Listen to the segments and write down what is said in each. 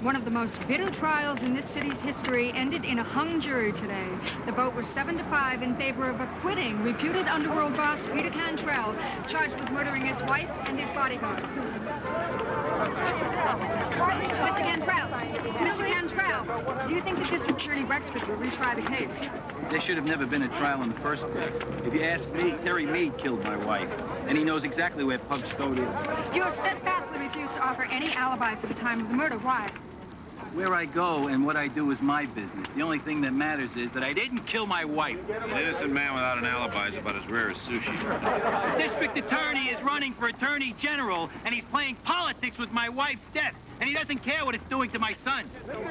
One of the most bitter trials in this city's history ended in a hung jury today. The vote was 7-5 in favor of acquitting reputed underworld boss Peter Cantrell, charged with murdering his wife and his bodyguard. Mr. Cantrell, do you think the district attorney Wexford will retry the case? There should have never been a trial in the first place. If you ask me, Terry Meade killed my wife, and he knows exactly where Pug Stowed is. You have steadfastly refused to offer any alibi for the time of the murder. Why? Where I go and what I do is my business. The only thing that matters is that I didn't kill my wife. An innocent man without an alibi is about as rare as sushi. The district attorney is running for attorney general, and he's playing politics with my wife's death. And he doesn't care what it's doing to my son.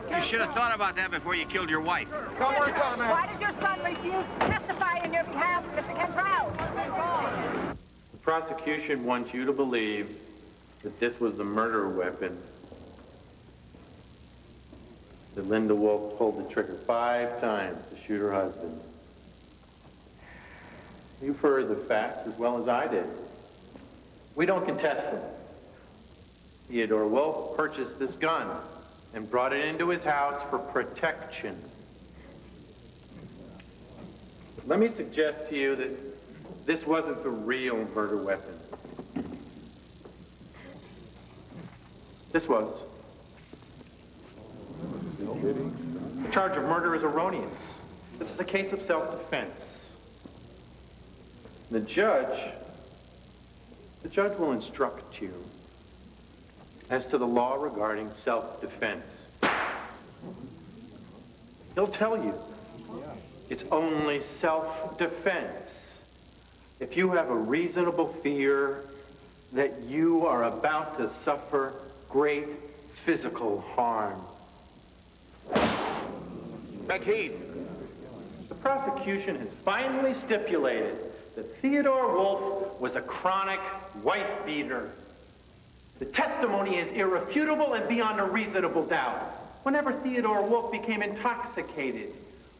You should have thought about that before you killed your wife. Why did your son refuse to testify in your behalf, Mr. Cantrell? The prosecution wants you to believe that this was the murder weapon. That Linda Wolf pulled the trigger 5 times to shoot her husband. You've heard the facts as well as I did. We don't contest them. Theodore Wolf purchased this gun and brought it into his house for protection. But let me suggest to you that this wasn't the real murder weapon. This was. The charge of murder is erroneous. This is a case of self-defense. The judge will instruct you as to the law regarding self-defense. He'll tell you it's only self-defense if you have a reasonable fear that you are about to suffer great physical harm. McHeath. The prosecution has finally stipulated that Theodore Wolf was a chronic wife beater. The testimony is irrefutable and beyond a reasonable doubt. Whenever Theodore Wolf became intoxicated,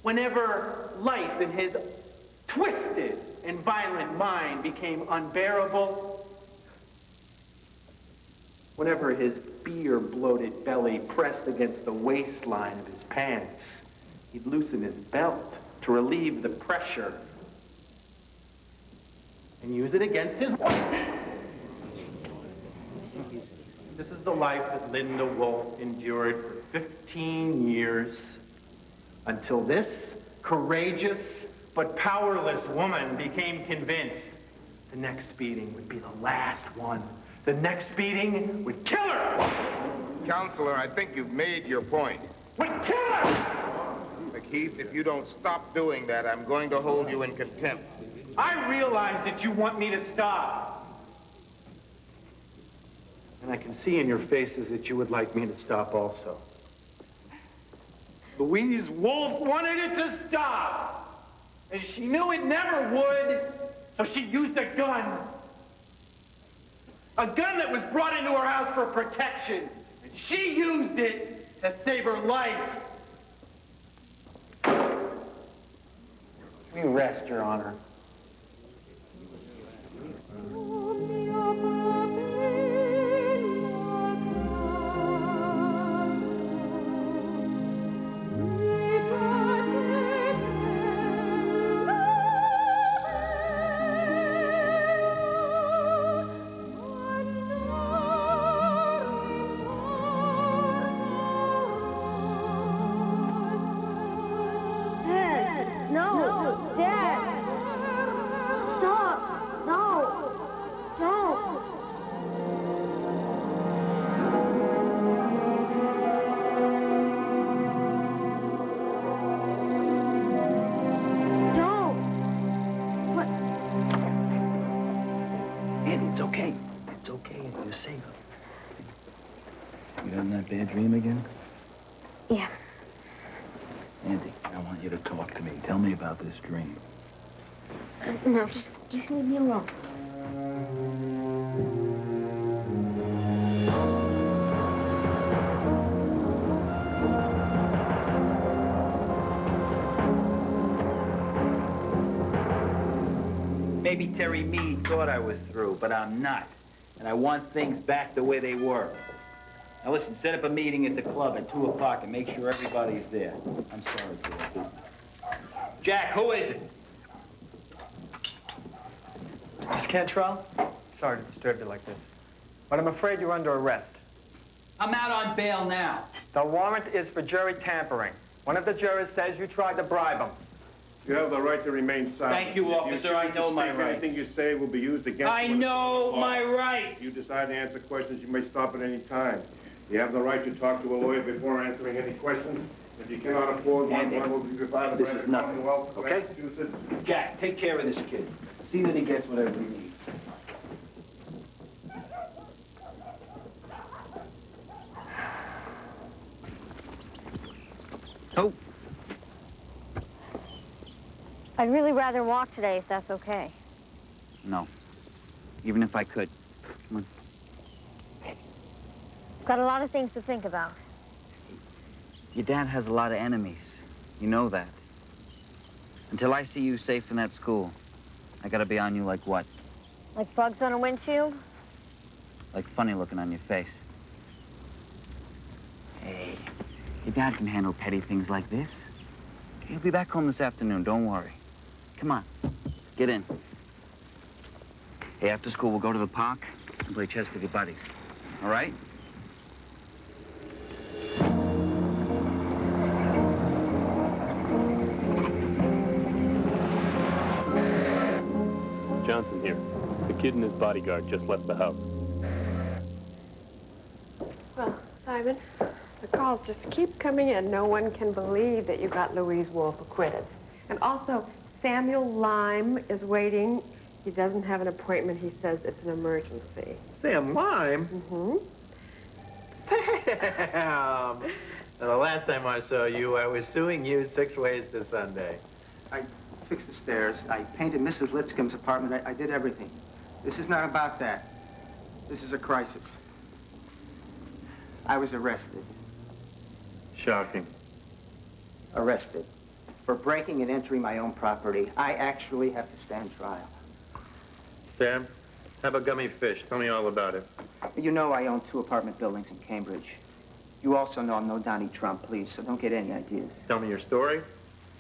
whenever life in his twisted and violent mind became unbearable, whenever his beer-bloated belly pressed against the waistline of his pants, he'd loosen his belt to relieve the pressure and use it against his wife. This is the life that Linda Wolf endured for 15 years until this courageous but powerless woman became convinced the next beating would be the last one. The next beating would kill her! Counselor, I think you've made your point. Would kill her! McHeath, if you don't stop doing that, I'm going to hold you in contempt. I realize that you want me to stop. And I can see in your faces that you would like me to stop also. Louise Wolf wanted it to stop. And she knew it never would, so she used a gun. A gun that was brought into her house for protection. And she used it to save her life. We rest, Your Honor. It's okay. You're safe. You having that bad dream again? Yeah. Andy, I want you to talk to me. Tell me about this dream. No, just leave me alone. Maybe Terry Meade thought I was through, but I'm not. And I want things back the way they were. Now listen, set up a meeting at the club at 2 o'clock and make sure everybody's there. I'm sorry for that. Jack, who is it? Mr. Cantrell, sorry to disturb you like this, but I'm afraid you're under arrest. I'm out on bail now. The warrant is for jury tampering. One of the jurors says you tried to bribe him. You have the right to remain silent. Thank you, officer. I know my rights. Anything you say will be used against you. I know my rights. If you decide to answer questions, you may stop at any time. You have the right to talk to a lawyer before answering any questions. If you cannot afford one will be provided by the Commonwealth of Massachusetts. Jack, take care of this kid. See that he gets whatever he needs. Oh. I'd really rather walk today, if that's okay. No. Even if I could. Come on. Got a lot of things to think about. Your dad has a lot of enemies. You know that. Until I see you safe in that school, I gotta be on you like what? Like bugs on a windshield? Like funny looking on your face. Hey, your dad can handle petty things like this. He'll be back home this afternoon, don't worry. Come on, get in. Hey, after school, we'll go to the park and play chess with your buddies. All right? Johnson here. The kid and his bodyguard just left the house. Well, Simon, the calls just keep coming in. No one can believe that you got Louise Wolfe acquitted. And also, Samuel Lime is waiting. He doesn't have an appointment. He says it's an emergency. Sam Lime? Mm-hmm. Sam! The last time I saw you, I was suing you 6 ways to Sunday. I fixed the stairs. I painted Mrs. Lipscomb's apartment. I did everything. This is not about that. This is a crisis. I was arrested. Shocking. Arrested. For breaking and entering my own property. I actually have to stand trial. Sam, have a gummy fish. Tell me all about it. You know I own 2 apartment buildings in Cambridge. You also know I'm no Donnie Trump, please, so don't get any ideas. Tell me your story,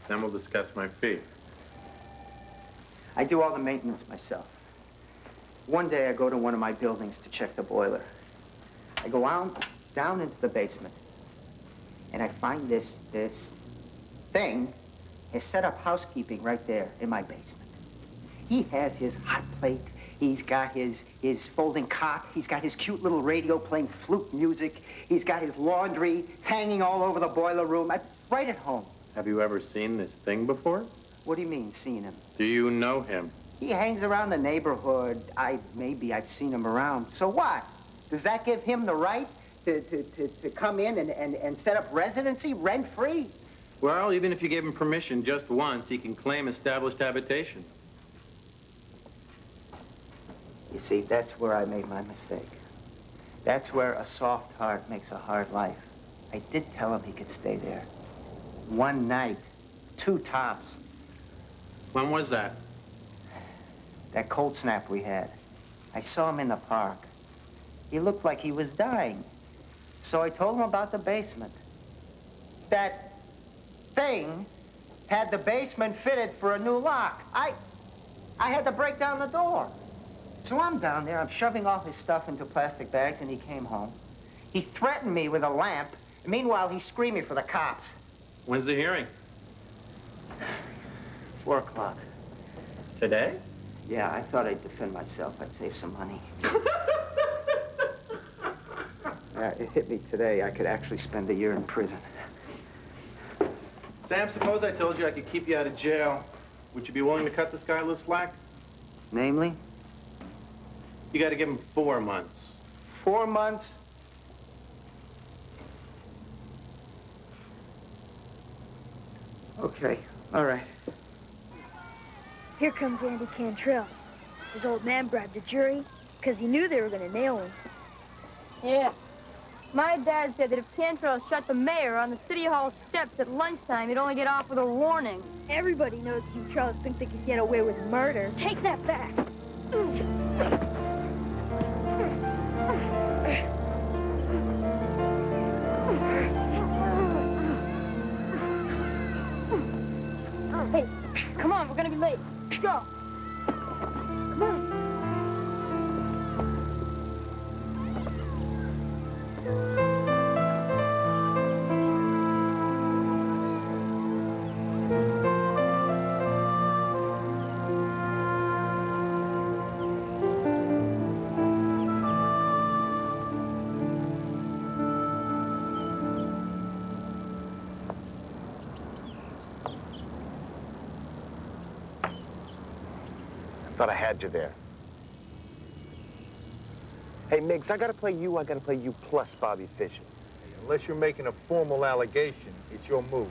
then we'll discuss my fee. I do all the maintenance myself. One day I go to one of my buildings to check the boiler. I go down into the basement, and I find this thing has set up housekeeping right there in my basement. He has his hot plate, he's got his folding cot, he's got his cute little radio playing flute music, he's got his laundry hanging all over the boiler room, right at home. Have you ever seen this thing before? What do you mean, seen him? Do you know him? He hangs around the neighborhood. Maybe I've seen him around. So what? Does that give him the right to come in and set up residency rent-free? Well, even if you gave him permission just once, he can claim established habitation. You see, that's where I made my mistake. That's where a soft heart makes a hard life. I did tell him he could stay there. One night, 2 tops. When was that? That cold snap we had. I saw him in the park. He looked like he was dying. So I told him about the basement. That thing had the basement fitted for a new lock. I had to break down the door. So I'm down there, I'm shoving all his stuff into plastic bags, and he came home. He threatened me with a lamp. Meanwhile, he's screaming for the cops. When's the hearing? 4 o'clock. Today? Yeah, I thought I'd defend myself. I'd save some money. It hit me today. I could actually spend a year in prison. Sam, suppose I told you I could keep you out of jail. Would you be willing to cut this guy a little slack? Namely? You got to give him 4 months. 4 months? Okay, all right. Here comes Andy Cantrell. His old man bribed the jury because he knew they were going to nail him. Yeah. My dad said that if Cantrell shot the mayor on the city hall steps at lunchtime, he'd only get off with a warning. Everybody knows Cantrell thinks they could get away with murder. Take that back. on, we're gonna be late. Let's go. Come on. Thought I had you there. Hey, Miggs, I gotta play you plus Bobby Fischer. Unless you're making a formal allegation, it's your move.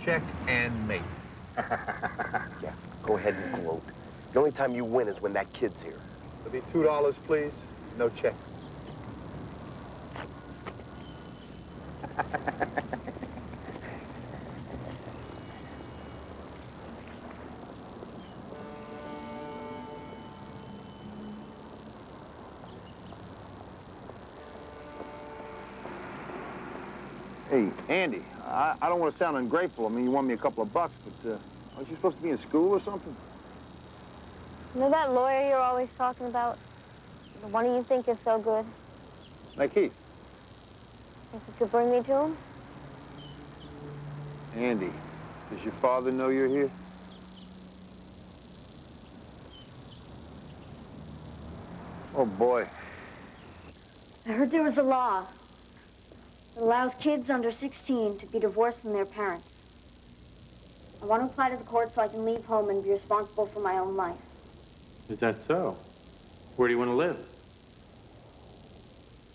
Check and mate. Yeah, go ahead and gloat. The only time you win is when that kid's here. It'll be $2, please. No checks. Hey, Andy, I don't want to sound ungrateful. I mean, you won me a couple of bucks, but aren't you supposed to be in school or something? You know that lawyer you're always talking about? The one you think is so good? Like Keith. Think you could bring me to him? Andy, does your father know you're here? Oh, boy. I heard there was a law that allows kids under 16 to be divorced from their parents. I want to apply to the court so I can leave home and be responsible for my own life. Is that so? Where do you want to live?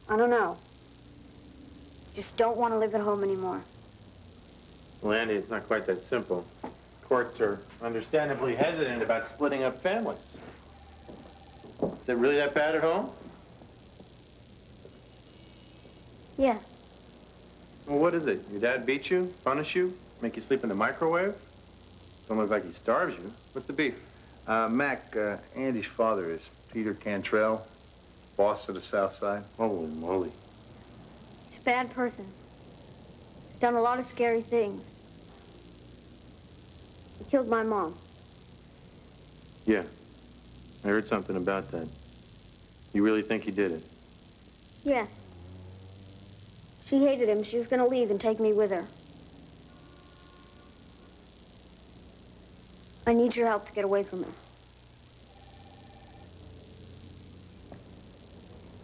I don't know. Just don't want to live at home anymore. Well, Andy, it's not quite that simple. Courts are understandably hesitant about splitting up families. Is it really that bad at home? Yeah. Well, what is it? Your dad beat you, punish you, make you sleep in the microwave? Don't look like he starves you. What's the beef? Mac, Andy's father is Peter Cantrell, boss of the South Side. Holy moly. He's a bad person. He's done a lot of scary things. He killed my mom. Yeah, I heard something about that. You really think he did it? Yeah. She hated him. She was going to leave and take me with her. I need your help to get away from him.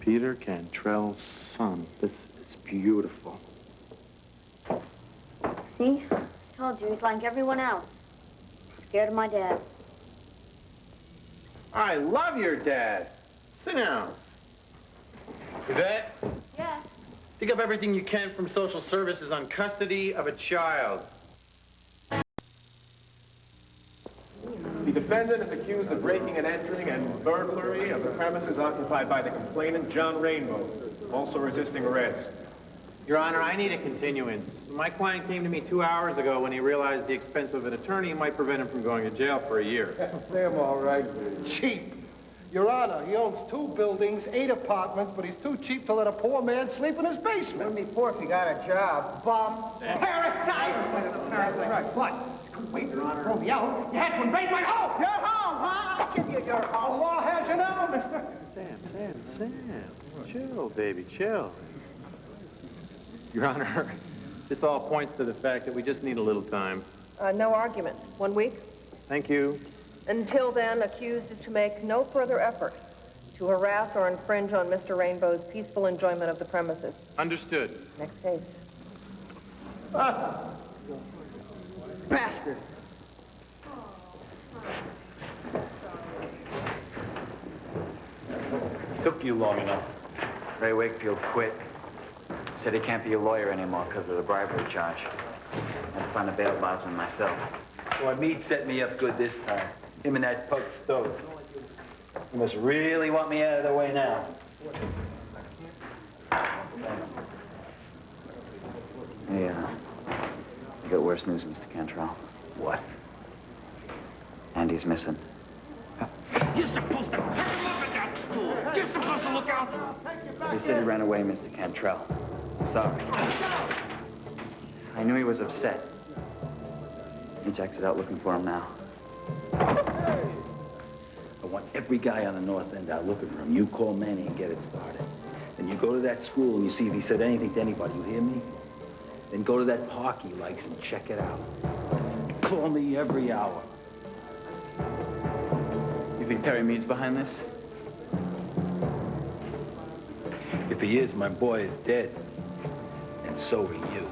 Peter Cantrell's son. This is beautiful. See? I told you, he's like everyone else. Scared of my dad. I love your dad. Sit down. Yvette? Yeah? Dig up everything you can from social services on custody of a child. The defendant is accused of breaking and entering and burglary of the premises occupied by the complainant, John Rainbow, also resisting arrest. Your Honor, I need a continuance. My client came to me 2 hours ago when he realized the expense of an attorney might prevent him from going to jail for a year. Damn all right. Cheap. Your Honor, he owns 2 buildings, 8 apartments, but he's too cheap to let a poor man sleep in his basement. Wouldn't be poor if he got a job. Bum. Parasite! Parasite. What? Wait, Your Honor. Throw me out. You had to invade my home. Your home, huh? I'll give you your home. The law has you now, mister. Sam. Chill, baby, chill. Your Honor, this all points to the fact that we just need a little time. No argument. 1 week? Thank you. Until then, accused is to make no further effort to harass or infringe on Mr. Rainbow's peaceful enjoyment of the premises. Understood. Next case. Bastard. Took you long enough. Ray Wakefield quit. Said he can't be a lawyer anymore because of the bribery charge. I had to find a bail bondsman myself. Boy, Meade set me up good this time. Him and that pug stove. He must really want me out of the way now. Hey, I got worse news, Mr. Cantrell. What? Andy's missing. You're supposed to pick him up at that school. You're supposed to look out. They said he ran away, Mr. Cantrell. Sorry. I knew he was upset. Ajax is out looking for him now. I want every guy on the north end out looking for him. You call Manny and get it started. Then you go to that school and you see if he said anything to anybody. You hear me? Then go to that park he likes and check it out. Call me every hour. You think Terry Meade's behind this? If he is, my boy is dead. And so are you.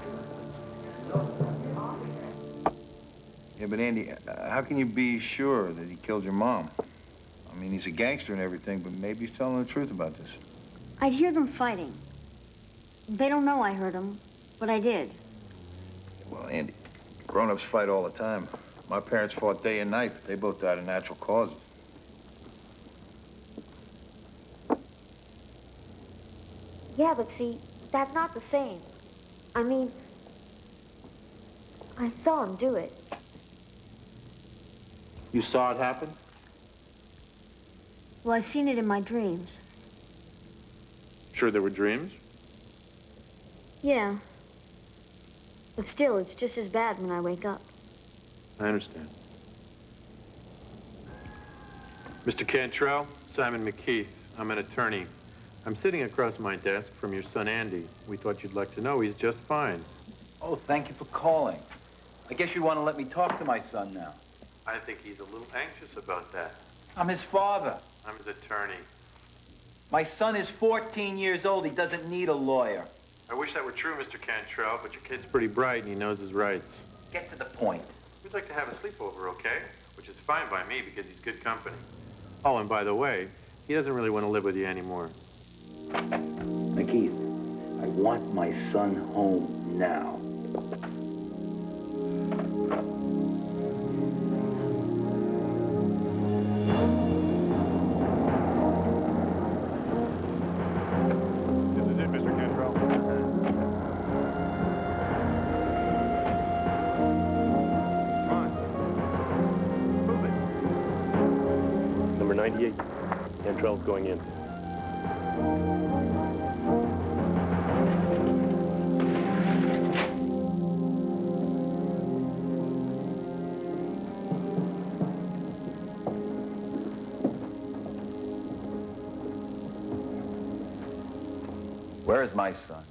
Yeah, but Andy, how can you be sure that he killed your mom? I mean, he's a gangster and everything, but maybe he's telling the truth about this. I'd hear them fighting. They don't know I heard them, but I did. Well, Andy, grown-ups fight all the time. My parents fought day and night, but they both died of natural causes. Yeah, but see, that's not the same. I mean, I saw him do it. You saw it happen? Well, I've seen it in my dreams. Sure there were dreams? Yeah. But still, it's just as bad when I wake up. I understand. Mr. Cantrell, Simon McKeith. I'm an attorney. I'm sitting across my desk from your son, Andy. We thought you'd like to know he's just fine. Oh, thank you for calling. I guess you want to let me talk to my son now. I think he's a little anxious about that. I'm his father. I'm his attorney. My son is 14 years old. He doesn't need a lawyer. I wish that were true, Mr. Cantrell, but your kid's pretty bright and he knows his rights. Get to the point. We'd like to have a sleepover, okay? Which is fine by me because he's good company. Oh, and by the way, he doesn't really want to live with you anymore. McKeith, I want my son home now. This is it, Mr. Cantrell. Come on. Move it. Number 98. Cantrell's going in. Where is my son?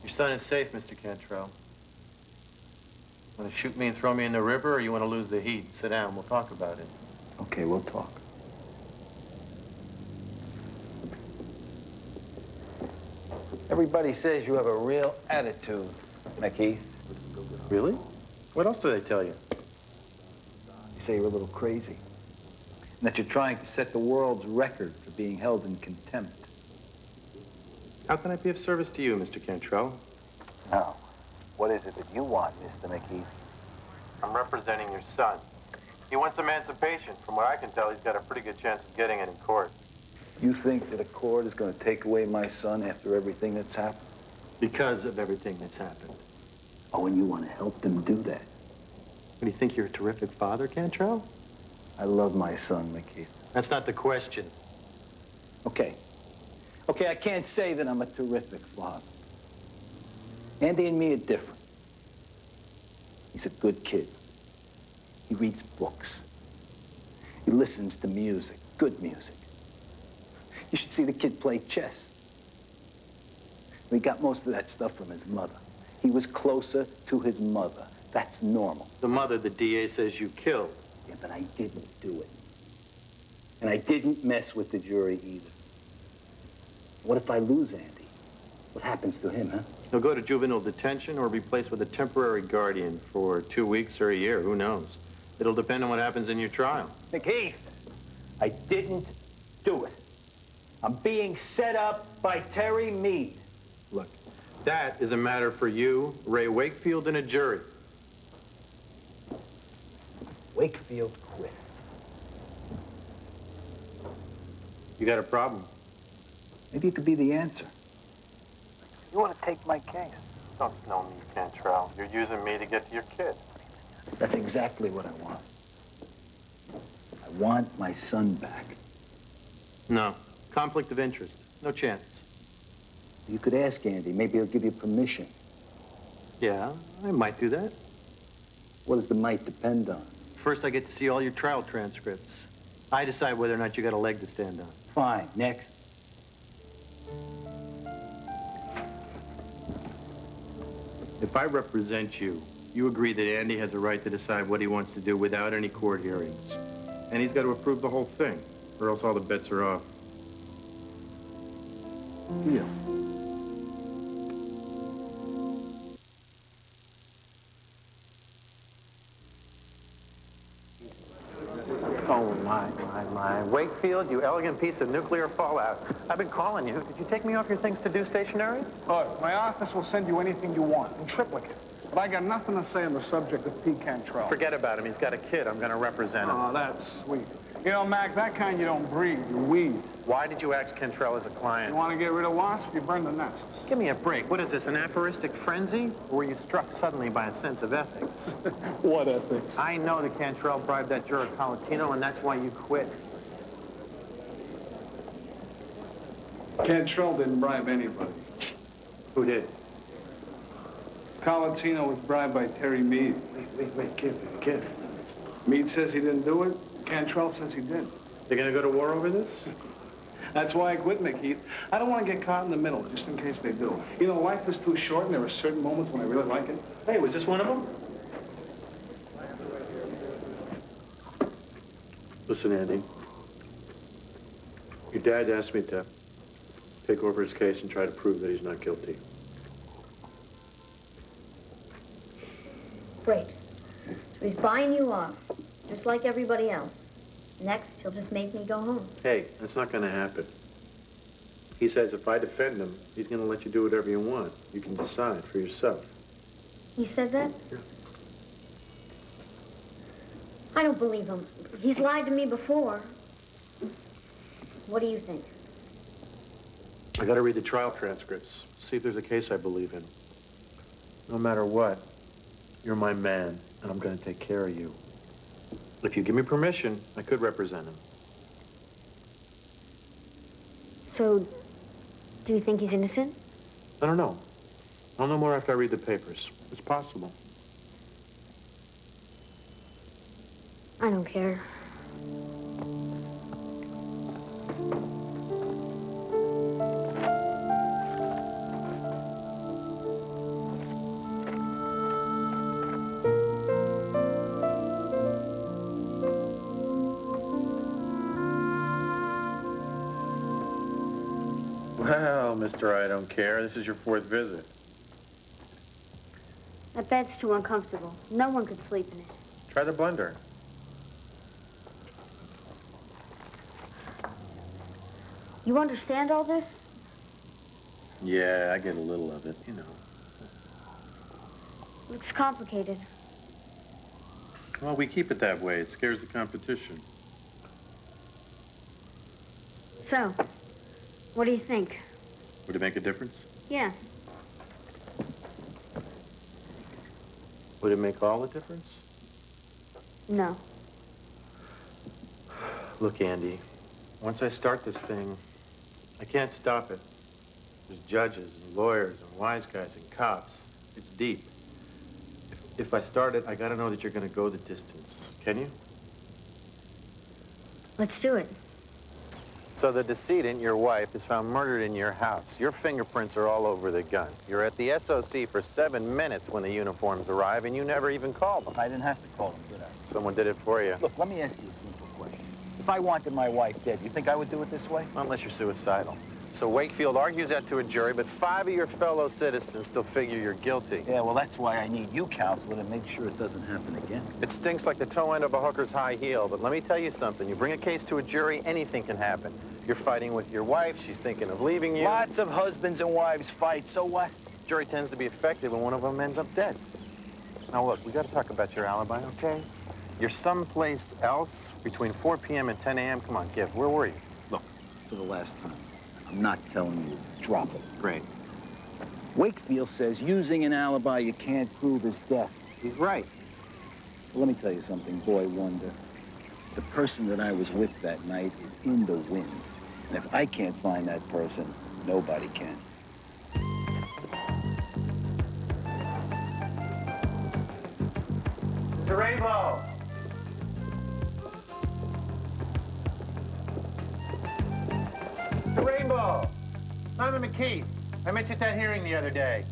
Your son is safe, Mr. Cantrell. Want to shoot me and throw me in the river, or you want to lose the heat? Sit down, we'll talk about it. Okay, we'll talk. Everybody says you have a real attitude, McKeith. Really? What else do they tell you? They say you're a little crazy. And that you're trying to set the world's record for being held in contempt. How can I be of service to you, Mr. Cantrell? Now, what is it that you want, Mr. McKeith? I'm representing your son. He wants emancipation. From what I can tell, he's got a pretty good chance of getting it in court. You think that a court is going to take away my son after everything that's happened? Because of everything that's happened. Oh, and you want to help them do that? What, do you think you're a terrific father, Cantrell? I love my son, McKeith. That's not the question. Okay. Okay, I can't say that I'm a terrific father. Andy and me are different. He's a good kid. He reads books. He listens to music, good music. You should see the kid play chess. He got most of that stuff from his mother. He was closer to his mother. That's normal. The mother the DA says you killed. Yeah, but I didn't do it. And I didn't mess with the jury either. What if I lose Andy? What happens to him, huh? He'll go to juvenile detention or be placed with a temporary guardian for 2 weeks or a year. Who knows? It'll depend on what happens in your trial. McKeith, I didn't do it. I'm being set up by Terry Meade. Look, that is a matter for you, Ray Wakefield, and a jury. Wakefield quit. You got a problem? Maybe you could be the answer. You want to take my case? Don't know me, Cantrell. You're using me to get to your kid. That's exactly what I want. I want my son back. No. Conflict of interest. No chance. You could ask Andy. Maybe he'll give you permission. Yeah, I might do that. What does the might depend on? First, I get to see all your trial transcripts. I decide whether or not you got a leg to stand on. Fine. Next. If I represent you, you agree that Andy has a right to decide what he wants to do without any court hearings. And he's got to approve the whole thing, or else all the bets are off. Deal. Oh, my. Wakefield, you elegant piece of nuclear fallout. I've been calling you. Did you take me off your things to do stationery? Look, my office will send you anything you want, in triplicate. But I got nothing to say on the subject of Pete Cantrell. Forget about him. He's got a kid. I'm going to represent him. Oh, that's sweet. You know, Mac, that kind you don't breed, you weed. Why did you ask Cantrell as a client? You want to get rid of wasps, you burn the nests. Give me a break. What is this, an aphoristic frenzy? Or were you struck suddenly by a sense of ethics? What ethics? I know that Cantrell bribed that juror Colatino, and that's why you quit. Cantrell didn't bribe anybody. Who did? Colatino was bribed by Terry Meade. Wait, kid. Meade says he didn't do it. Cantrell says he did. They're going to go to war over this? That's why I quit, McKeith. I don't want to get caught in the middle, just in case they do. You know, life is too short, and there are certain moments when I really like it. Hey, was this one of them? Listen, Andy. Your dad asked me to take over his case and try to prove that he's not guilty. Great. So he's buying you off, just like everybody else. Next, he'll just make me go home. Hey, that's not going to happen. He says if I defend him, he's going to let you do whatever you want. You can decide for yourself. He said that? Yeah. I don't believe him. He's lied to me before. What do you think? I got to read the trial transcripts, see if there's a case I believe in. No matter what, you're my man, and I'm going to take care of you. If you give me permission, I could represent him. So, do you think he's innocent? I don't know. I'll know more after I read the papers. It's possible. I don't care. Well, Mr. I don't care. This is your 4th visit. That bed's too uncomfortable. No one could sleep in it. Try the blender. You understand all this? Yeah, I get a little of it, you know. Looks complicated. Well, we keep it that way. It scares the competition. So, what do you think? Would it make a difference? Yeah. Would it make all the difference? No. Look, Andy, once I start this thing, I can't stop it. There's judges and lawyers and wise guys and cops. It's deep. If I start it, I gotta know that you're gonna go the distance. Can you? Let's do it. So the decedent, your wife, is found murdered in your house. Your fingerprints are all over the gun. You're at the SOC for 7 minutes when the uniforms arrive, and you never even called them. I didn't have to call him, did I? Someone did it for you. Look, let me ask you a simple question. If I wanted my wife dead, you think I would do it this way? Unless you're suicidal. So Wakefield argues that to a jury, but 5 of your fellow citizens still figure you're guilty. Yeah, well, that's why I need you, counselor, to make sure it doesn't happen again. It stinks like the toe end of a hooker's high heel, but let me tell you something. You bring a case to a jury, anything can happen. You're fighting with your wife, she's thinking of leaving you. Lots of husbands and wives fight, so what? Jury tends to be effective when one of them ends up dead. Now look, we gotta talk about your alibi, okay? You're someplace else between 4 p.m. and 10 a.m. Come on, give. Where were you? Look, for the last time, I'm not telling you. Drop it. Great. Wakefield says using an alibi you can't prove is death. He's right. Well, let me tell you something, boy wonder. The person that I was with that night is in the wind. And if I can't find that person, nobody can. The Rainbow! The Rainbow! Simon McKee. I met you at that hearing the other day.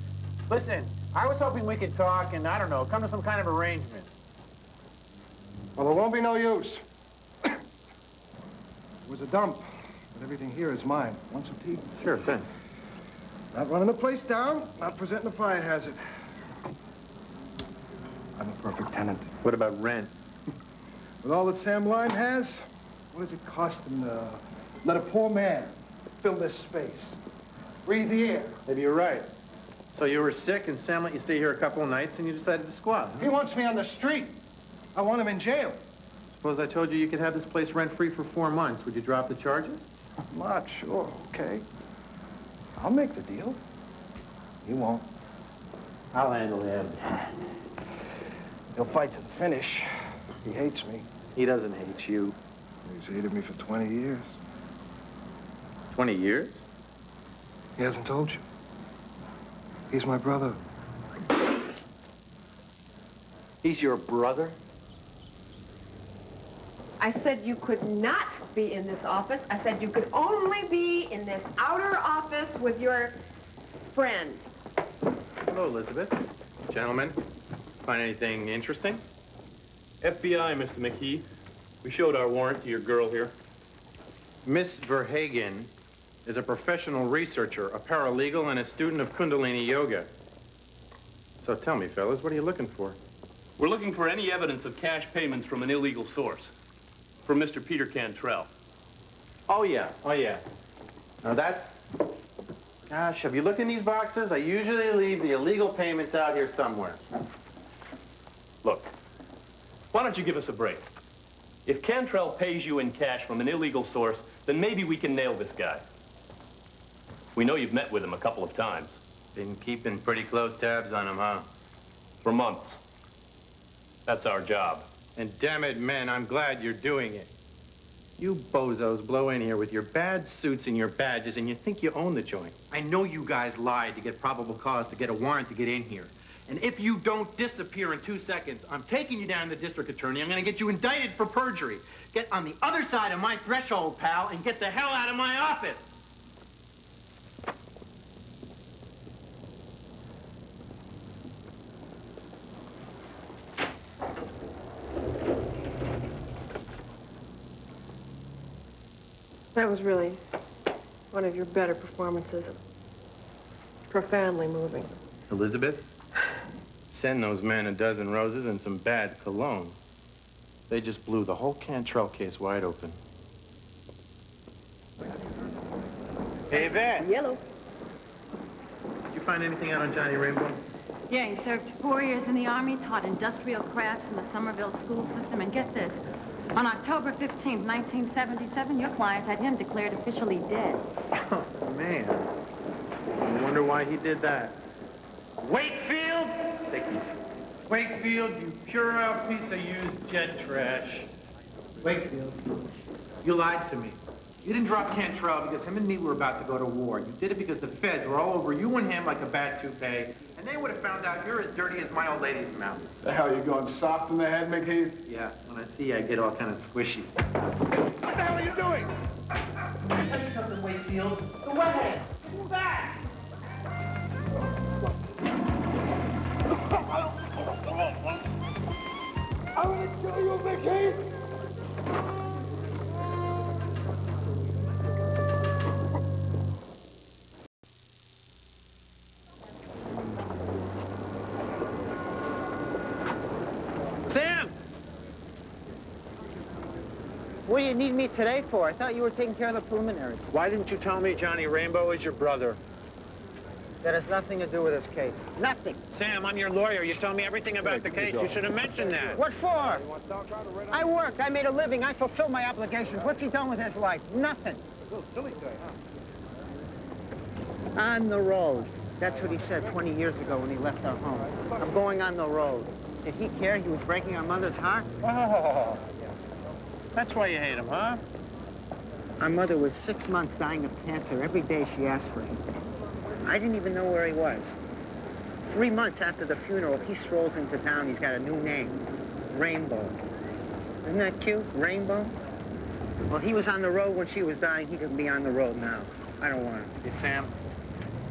Listen, I was hoping we could talk and, I don't know, come to some kind of arrangement. Well, there won't be no use. It was a dump, but everything here is mine. Want some tea? Sure, thanks. Not running the place down, not presenting a fire hazard. I'm a perfect tenant. What about rent? With all that Sam Lime has, what does it cost him to let a poor man fill this space? Breathe the air. Maybe you're right. So you were sick and Sam let you stay here a couple of nights and you decided to squat, huh? He wants me on the street. I want him in jail. Suppose I told you you could have this place rent-free for 4 months. Would you drop the charges? I'm not sure, okay. I'll make the deal. He won't. I'll handle him. He'll fight to the finish. He hates me. He doesn't hate you. He's hated me for 20 years. 20 years? He hasn't told you. He's my brother. He's your brother? I said you could not be in this office. I said you could only be in this outer office with your friend. Hello, Elizabeth. Gentlemen, find anything interesting? FBI, Mr. McKee. We showed our warrant to your girl here. Miss Verhagen is a professional researcher, a paralegal, and a student of Kundalini Yoga. So tell me, fellas, what are you looking for? We're looking for any evidence of cash payments from an illegal source. From Mr. Peter Cantrell. Oh, yeah. Now that's... Gosh, have you looked in these boxes? I usually leave the illegal payments out here somewhere. Look, why don't you give us a break? If Cantrell pays you in cash from an illegal source, then maybe we can nail this guy. We know you've met with him a couple of times. Been keeping pretty close tabs on him, huh? For months. That's our job. And damn it, men, I'm glad you're doing it. You bozos blow in here with your bad suits and your badges, and you think you own the joint. I know you guys lied to get probable cause to get a warrant to get in here. And if you don't disappear in 2 seconds, I'm taking you down to the district attorney. I'm gonna get you indicted for perjury. Get on the other side of my threshold, pal, and get the hell out of my office. That was really one of your better performances. Profoundly moving. Elizabeth, send those men a dozen roses and some bad cologne. They just blew the whole Cantrell case wide open. Hey, Yvette. Yellow. Did you find anything out on Johnny Rainbow? Yeah, he served 4 years in the Army, taught industrial crafts in the Somerville school system, and get this, on October 15th, 1977, your client had him declared officially dead. Oh, man. I wonder why he did that. Wakefield! Take these. Wakefield, you puerile piece of used jet trash. Wakefield, you lied to me. You didn't drop Cantrell because him and me were about to go to war. You did it because the feds were all over you and him like a bad toupee, and they would have found out you're as dirty as my old lady's mouth. The hell, you going soft in the head, McKee? Yeah, when I see you, I get all kind of squishy. What the hell are you doing? Tell you something, Wakefield. Go ahead. Move back. I'm gonna kill you, McKee! Sam! What do you need me today for? I thought you were taking care of the preliminaries. Why didn't you tell me Johnny Rainbow is your brother? That has nothing to do with this case. Nothing. Sam, I'm your lawyer. You told me everything about the case. You should have mentioned that. What for? I worked. I made a living. I fulfilled my obligations. What's he done with his life? Nothing. On the road. That's what he said 20 years ago when he left our home. I'm going on the road. Did he care he was breaking our mother's heart? Oh. That's why you hate him, huh? Our mother was 6 months dying of cancer. Every day she asked for him. I didn't even know where he was. 3 months after the funeral, he strolls into town. He's got a new name, Rainbow. Isn't that cute, Rainbow? Well, he was on the road when she was dying. He can be on the road now. I don't want him. Hey, Sam,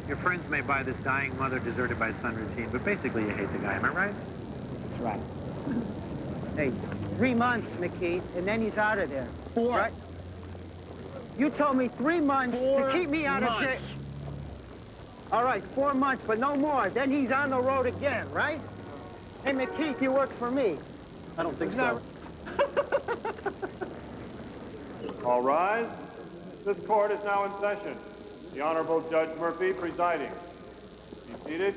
your friends may buy this dying mother deserted by son routine, but basically you hate the guy, am I right? That's right. Hey, 3 months, McKeith, and then he's out of there. 4. Right? You told me 3 months to 4 keep me out of jail. months. All right, 4 months, but no more. Then he's on the road again, right? Hey, McKeith, you work for me. I don't think so. All rise. This court is now in session. The Honorable Judge Murphy presiding. Be seated.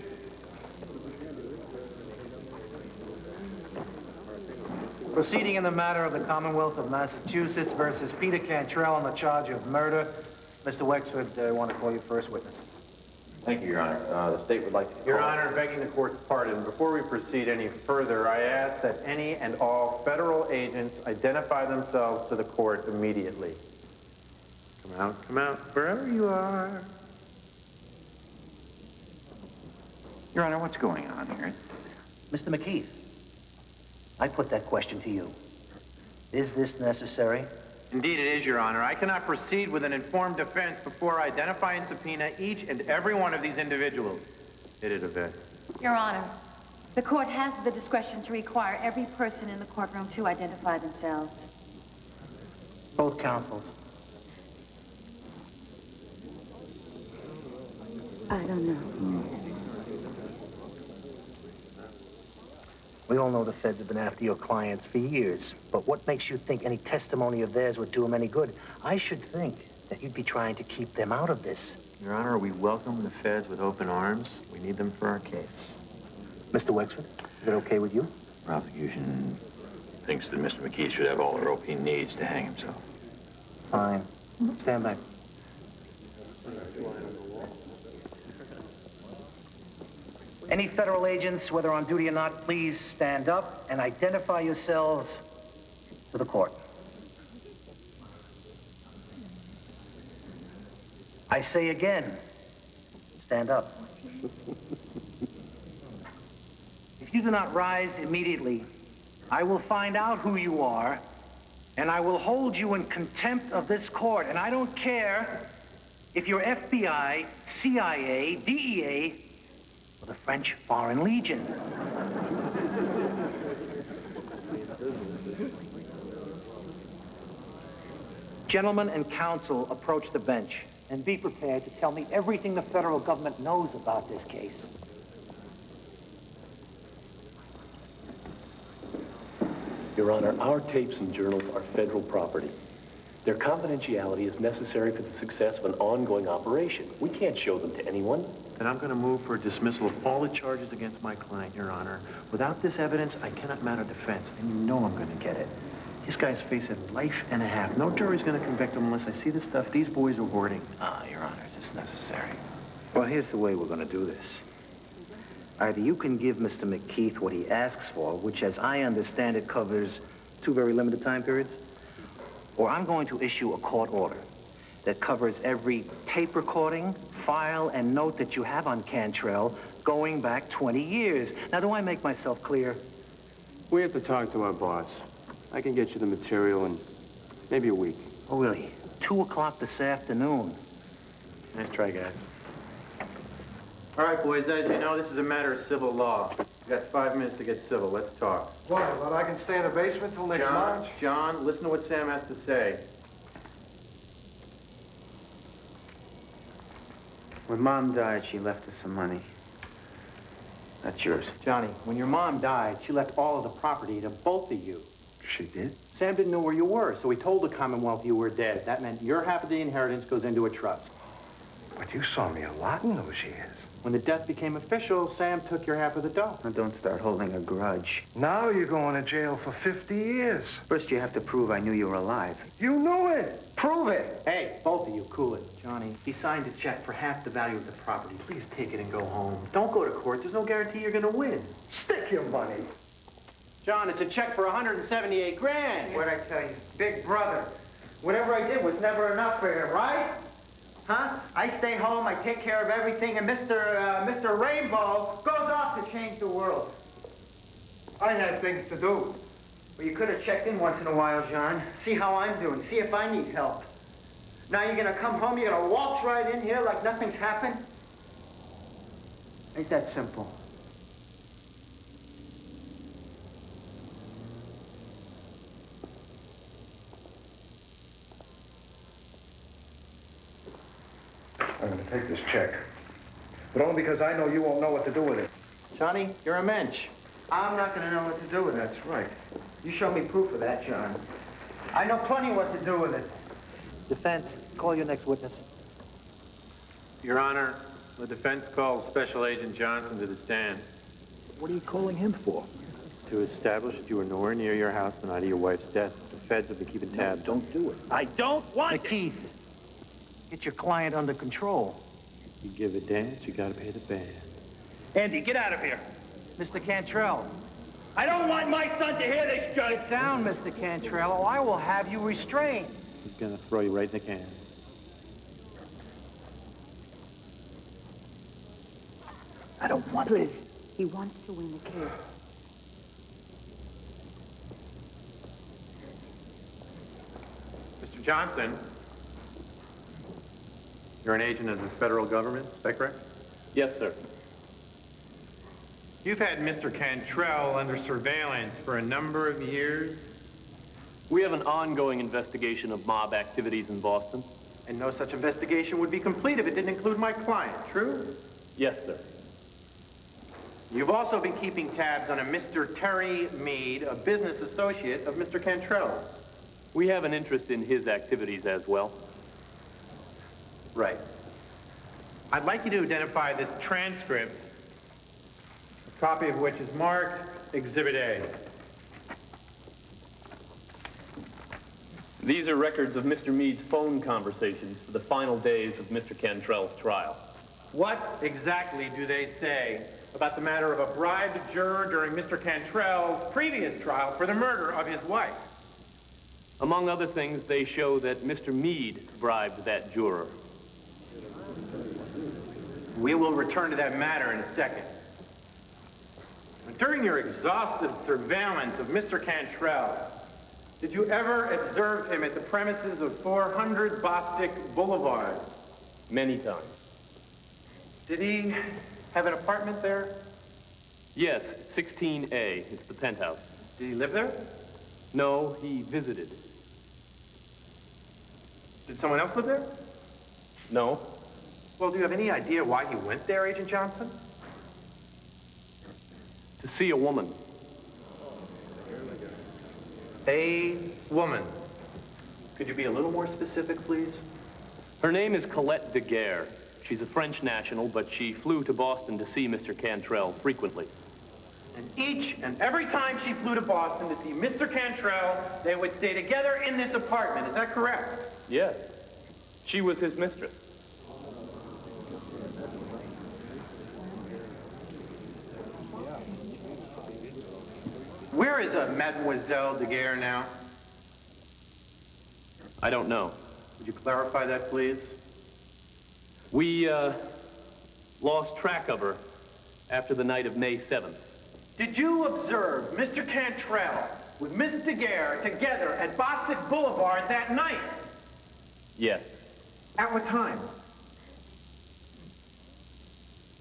Proceeding in the matter of the Commonwealth of Massachusetts versus Peter Cantrell on the charge of murder. Mr. Wexford, I want to call you first witness. Thank you, Your Honor. The state would like to... Your Honor, begging the court's pardon, before we proceed any further, I ask that any and all federal agents identify themselves to the court immediately. Come out, wherever you are. Your Honor, what's going on here? Mr. McKeith, I put that question to you. Is this necessary? Indeed it is, Your Honor. I cannot proceed with an informed defense before I identify and subpoena each and every one of these individuals. Hit it, Yvette. Your Honor, the court has the discretion to require every person in the courtroom to identify themselves. Both counsels. I don't know. We all know the feds have been after your clients for years, but what makes you think any testimony of theirs would do them any good? I should think that you'd be trying to keep them out of this. Your Honor, we welcome the feds with open arms. We need them for our case. Mr. Wexford, is it okay with you? Prosecution thinks that Mr. McKeith should have all the rope he needs to hang himself. Fine. Stand back. Any federal agents, whether on duty or not, please stand up and identify yourselves to the court. I say again, stand up. If you do not rise immediately, I will find out who you are, and I will hold you in contempt of this court. And I don't care if you're FBI, CIA, DEA, or the French Foreign Legion. Gentlemen and counsel, approach the bench and be prepared to tell me everything the federal government knows about this case. Your Honor, our tapes and journals are federal property. Their confidentiality is necessary for the success of an ongoing operation. We can't show them to anyone. Then I'm going to move for a dismissal of all the charges against my client, Your Honor. Without this evidence, I cannot mount a defense, and you know I'm going to get it. This guy's facing life and a half. No jury's going to convict him unless I see the stuff these boys are hoarding. Your Honor, is this necessary? Well, here's the way we're going to do this. Either you can give Mr. McKeith what he asks for, which, as I understand it, covers 2 very limited time periods, or I'm going to issue a court order that covers every tape recording, file, and note that you have on Cantrell going back 20 years. Now, do I make myself clear? We have to talk to our boss. I can get you the material in maybe a week. Oh, really? 2 o'clock this afternoon. Nice try, guys. All right, boys, as you know, this is a matter of civil law. You've got 5 minutes to get civil. Let's talk. What, but I can stay in the basement till next March? John, listen to what Sam has to say. When Mom died, she left us some money. That's yours. Johnny, when your mom died, she left all of the property to both of you. She did? Sam didn't know where you were, so he told the Commonwealth you were dead. That meant your half of the inheritance goes into a trust. But you saw me a lot in those years. When the death became official, Sam took your half of the dough. Now, don't start holding a grudge. Now you're going to jail for 50 years. First, you have to prove I knew you were alive. You knew it. Prove it. Hey, both of you, cool it. Johnny, he signed a check for half the value of the property. Please take it and go home. Don't go to court. There's no guarantee you're going to win. Stick your money. John, it's a check for 178 grand. What'd I tell you? Big brother. Whatever I did was never enough for him, right? Huh? I stay home, I take care of everything, and Mr. Rainbow goes off to change the world. I had things to do. Well, you could have checked in once in a while, John. See how I'm doing. See if I need help. Now you're gonna come home, you're gonna waltz right in here like nothing's happened? Ain't that simple? I'm gonna take this check. But only because I know you won't know what to do with it. Johnny, you're a mensch. I'm not gonna know what to do with it. That's right. You show me proof of that, John. I know plenty what to do with it. Defense, call your next witness. Your Honor, the defense calls Special Agent Johnson to the stand. What are you calling him for? To establish that you were nowhere near your house the night of your wife's death. The feds have been keeping tabs. No, don't do it. I don't want it. Keith, get your client under control. You give a dance, you gotta pay the band. Andy, get out of here. Mr. Cantrell. I don't want my son to hear this, Judge. Sit down, Mr. Cantrell, or I will have you restrained. He's gonna throw you right in the can. I don't want it. Please. He wants to win the case. Mr. Johnson, you're an agent of the federal government, is that correct? Yes, sir. You've had Mr. Cantrell under surveillance for a number of years. We have an ongoing investigation of mob activities in Boston. And no such investigation would be complete if it didn't include my client, true? Yes, sir. You've also been keeping tabs on a Mr. Terry Meade, a business associate of Mr. Cantrell. We have an interest in his activities as well. Right. I'd like you to identify this transcript, a copy of which is marked Exhibit A. These are records of Mr. Meade's phone conversations for the final days of Mr. Cantrell's trial. What exactly do they say about the matter of a bribed juror during Mr. Cantrell's previous trial for the murder of his wife? Among other things, they show that Mr. Meade bribed that juror. We will return to that matter in a second. During your exhaustive surveillance of Mr. Cantrell, did you ever observe him at the premises of 400 Bostic Boulevard? Many times. Did he have an apartment there? Yes, 16A. It's the penthouse. Did he live there? No, he visited. Did someone else live there? No. Well, do you have any idea why he went there, Agent Johnson? To see a woman. A woman. Could you be a little more specific, please? Her name is Colette Daguerre. She's a French national, but she flew to Boston to see Mr. Cantrell frequently. And each and every time she flew to Boston to see Mr. Cantrell, they would stay together in this apartment. Is that correct? Yes. She was his mistress. Where is Mademoiselle Daguerre now? I don't know. Would you clarify that, please? We, lost track of her after the night of May 7th. Did you observe Mr. Cantrell with Miss Daguerre together at Bostic Boulevard that night? Yes. At what time?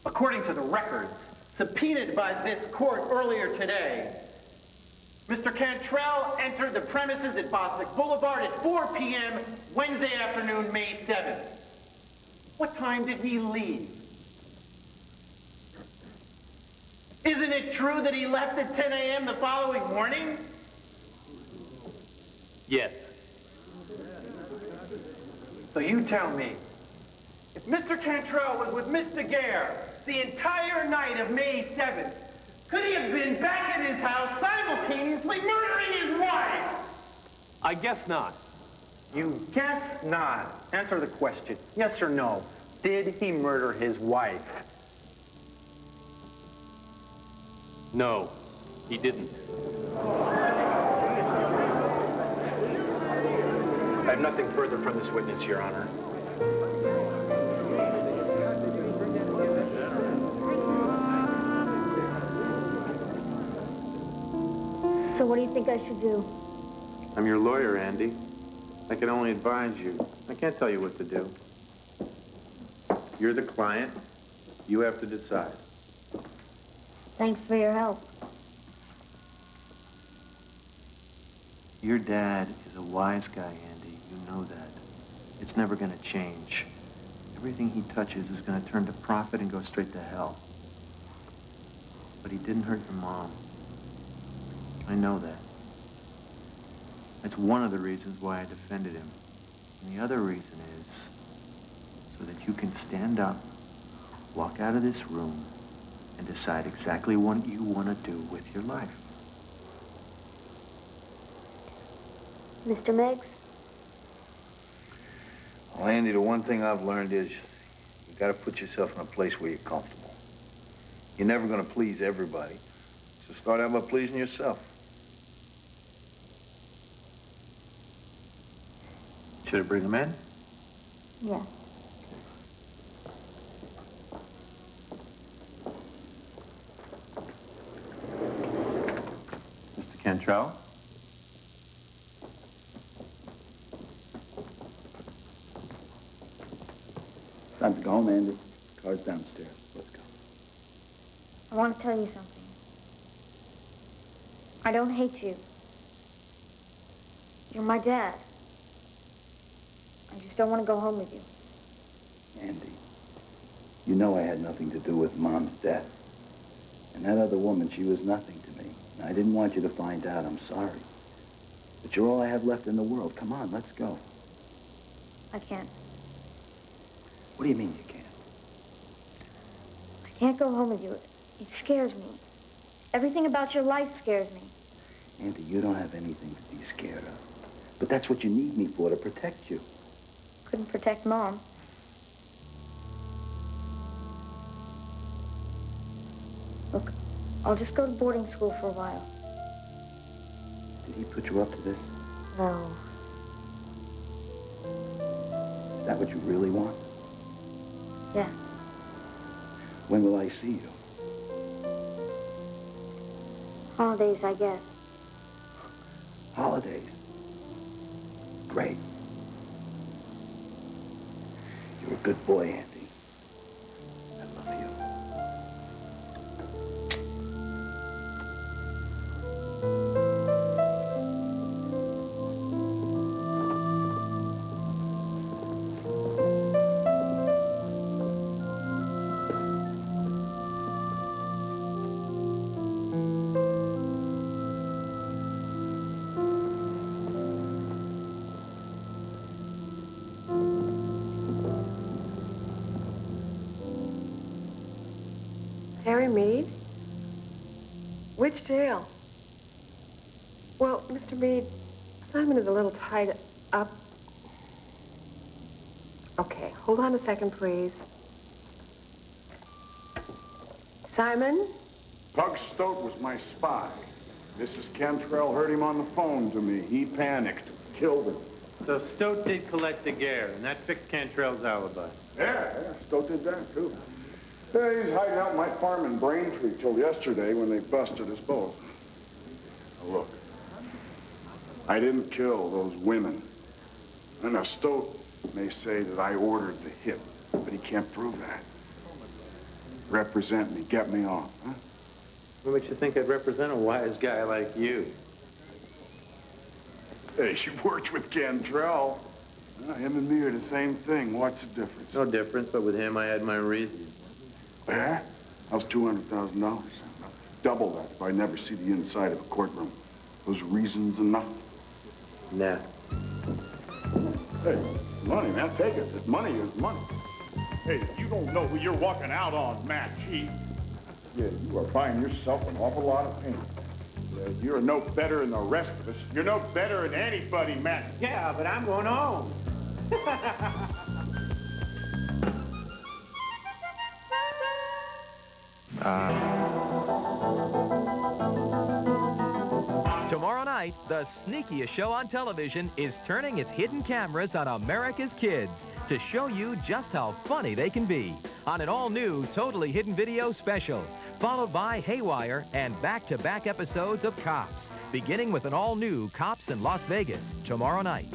According to the records subpoenaed by this court earlier today, Mr. Cantrell entered the premises at Bostic Boulevard at 4 p.m. Wednesday afternoon, May 7th. What time did he leave? Isn't it true that he left at 10 a.m. the following morning? Yes. So you tell me, if Mr. Cantrell was with Miss Daguerre the entire night of May 7th, could he have been back at his house simultaneously murdering his wife? I guess not. You guess not. Answer the question, yes or no. Did he murder his wife? No. He didn't. I have nothing further from this witness, Your Honor. So what do you think I should do? I'm your lawyer, Andy. I can only advise you. I can't tell you what to do. You're the client. You have to decide. Thanks for your help. Your dad is a wise guy, Andy. You know that. It's never going to change. Everything he touches is going to turn to profit and go straight to hell. But he didn't hurt your mom. I know that. That's one of the reasons why I defended him. And the other reason is so that you can stand up, walk out of this room, and decide exactly what you want to do with your life. Mr. Meigs? Well, Andy, the one thing I've learned is you got to put yourself in a place where you're comfortable. You're never going to please everybody, so start out by pleasing yourself. Should I bring him in? Yeah. Mr. Cantrell? Time to go home, Andy. Car's downstairs. Let's go. I want to tell you something. I don't hate you. You're my dad. I just don't want to go home with you. Andy, you know I had nothing to do with Mom's death. And that other woman, she was nothing to me. And I didn't want you to find out. I'm sorry. But you're all I have left in the world. Come on, let's go. I can't. What do you mean you can't? I can't go home with you. It scares me. Everything about your life scares me. Andy, you don't have anything to be scared of. But that's what you need me for, to protect you. Couldn't protect Mom. Look, I'll just go to boarding school for a while. Did he put you up to this? No. Is that what you really want? Yeah. When will I see you? Holidays, I guess. Holidays. Great. You're a good boy, Andy. I love you. Harry Meade? Which jail? Well, Mr. Meade, Simon is a little tied up. Okay, hold on a second, please. Simon? Pug Stote was my spy. Mrs. Cantrell heard him on the phone to me. He panicked, killed him. So Stote did collect the gear, and that fixed Cantrell's alibi. Yeah, Stote did that, too. Yeah, he's hiding out my farm in Braintree till yesterday when they busted us both. Now, look, I didn't kill those women. And now Stote may say that I ordered the hit, but he can't prove that. Represent me, get me off, huh? What makes you think I'd represent a wise guy like you? Hey, she worked with Cantrell. Him and me are the same thing. What's the difference? No difference, but with him I had my reasons. Yeah? That was $200,000. Double that if I never see the inside of a courtroom. Those reasons enough? Nah. Hey, money, man, take it. This money is money. Hey, you don't know who you're walking out on, Matt Chief. Yeah, you are buying yourself an awful lot of pain. Yeah, you're no better than the rest of us. You're no better than anybody, Matt. Yeah, but I'm going home. night, the sneakiest show on television is turning its hidden cameras on America's kids to show you just how funny they can be on an all-new, totally hidden video special, followed by Haywire and back-to-back episodes of Cops, beginning with an all-new Cops in Las Vegas tomorrow night.